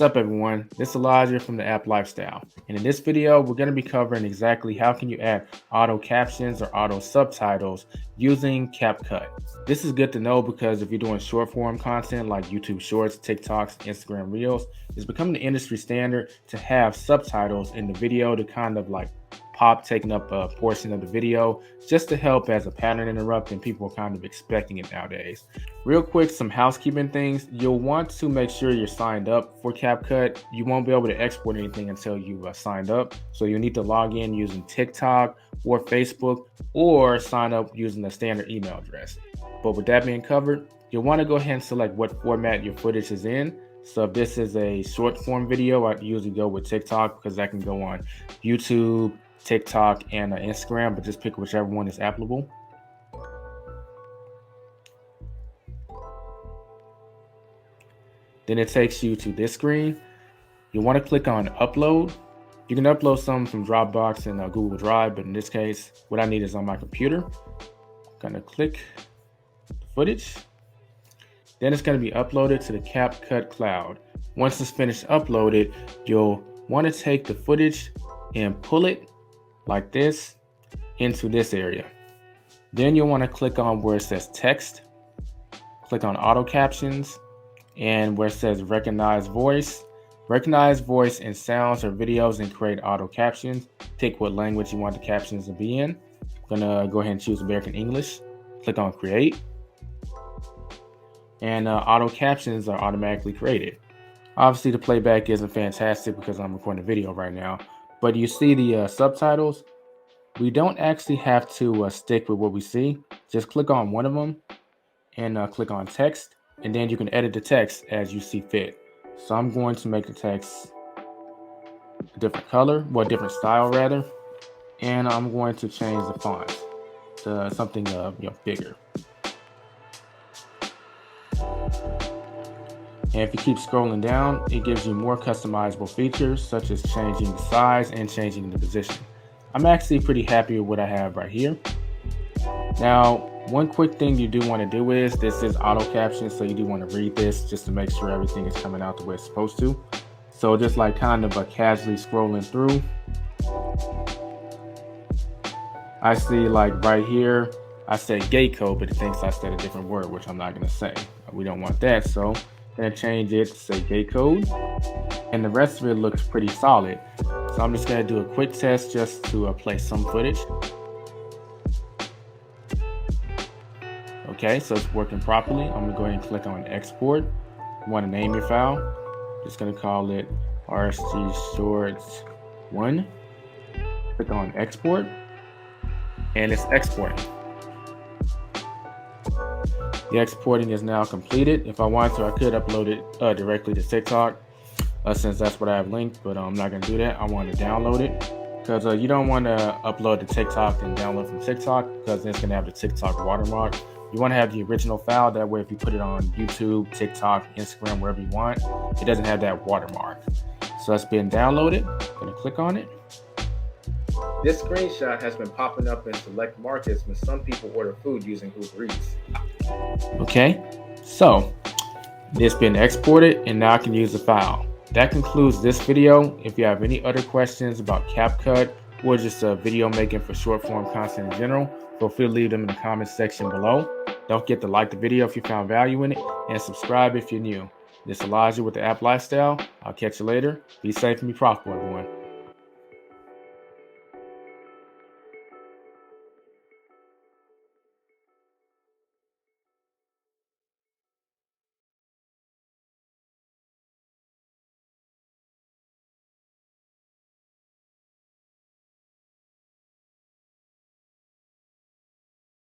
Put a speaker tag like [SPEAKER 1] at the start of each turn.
[SPEAKER 1] What's up everyone, this is Elijah from the App Lifestyle, and in this video we're going to be covering exactly how can you add auto captions or auto subtitles using CapCut. This is good to know because if you're doing short form content like YouTube Shorts, TikToks, Instagram Reels, it's becoming the industry standard to have subtitles in the video to kind of like taking up a portion of the video just to help as a pattern interrupt, and people are kind of expecting it nowadays. Real quick, some housekeeping things. You'll want to make sure you're signed up for CapCut. You won't be able to export anything until you've signed up. So you'll need to log in using TikTok or Facebook, or sign up using a standard email address. But with that being covered, you'll want to go ahead and select what format your footage is in. So if this is a short form video, I usually go with TikTok because that can go on YouTube, TikTok, and Instagram, but just pick whichever one is applicable. Then it takes you to this screen. You want to click on upload. You can upload some from Dropbox and Google Drive, but in this case, what I need is on my computer. I'm gonna click the footage. Then it's gonna be uploaded to the CapCut cloud. Once it's finished uploaded, you'll want to take the footage and pull it like this into this area. Then you'll want to click on where it says text, click on auto captions, and where it says recognize voice and sounds or videos, and create auto captions. Pick what language you want the captions to be in. I'm gonna go ahead and choose American English. Click on create, and auto captions are automatically created. Obviously the playback isn't fantastic because I'm recording a video right now, but you see the subtitles. We don't actually have to stick with what we see. Just click on one of them and click on text, and then you can edit the text as you see fit. So I'm going to make the text a different color, well, different style rather, and I'm going to change the font to something bigger. And if you keep scrolling down, it gives you more customizable features such as changing the size and changing the position. I'm actually pretty happy with what I have right here. Now, one quick thing you do want to do is, this is auto caption, so you do want to read this just to make sure everything is coming out the way it's supposed to. So just like kind of casually scrolling through, I see like right here, I said gate code, but it thinks I said a different word, which I'm not going to say. We don't want that, so I'm going to change it to say gate code, and the rest of it looks pretty solid. So I'm just going to do a quick test just to play some footage. Okay, so it's working properly. I'm going to go ahead and click on export. You want to name your file. Just going to call it RSG Shorts 1. Click on export, and it's exporting. The exporting is now completed. If I wanted to, I could upload it directly to TikTok, since that's what I have linked, but I'm not going to do that. I want to download it because you don't want to upload to TikTok and download from TikTok, because it's going to have the TikTok watermark. You want to have the original file, that way if you put it on YouTube, TikTok, Instagram, wherever you want, it doesn't have that watermark. So it's been downloaded. I'm going to click on it. This screenshot has been popping up in select markets when some people order food using Uber Eats. Okay, so it's been exported, and now I can use the file. That concludes this video. If you have any other questions about CapCut or just video making for short form content in general, feel free to leave them in the comments section below. Don't forget to like the video if you found value in it, and subscribe if you're new. This is Elijah with the App Lifestyle. I'll catch you later. Be safe and be profitable, everyone.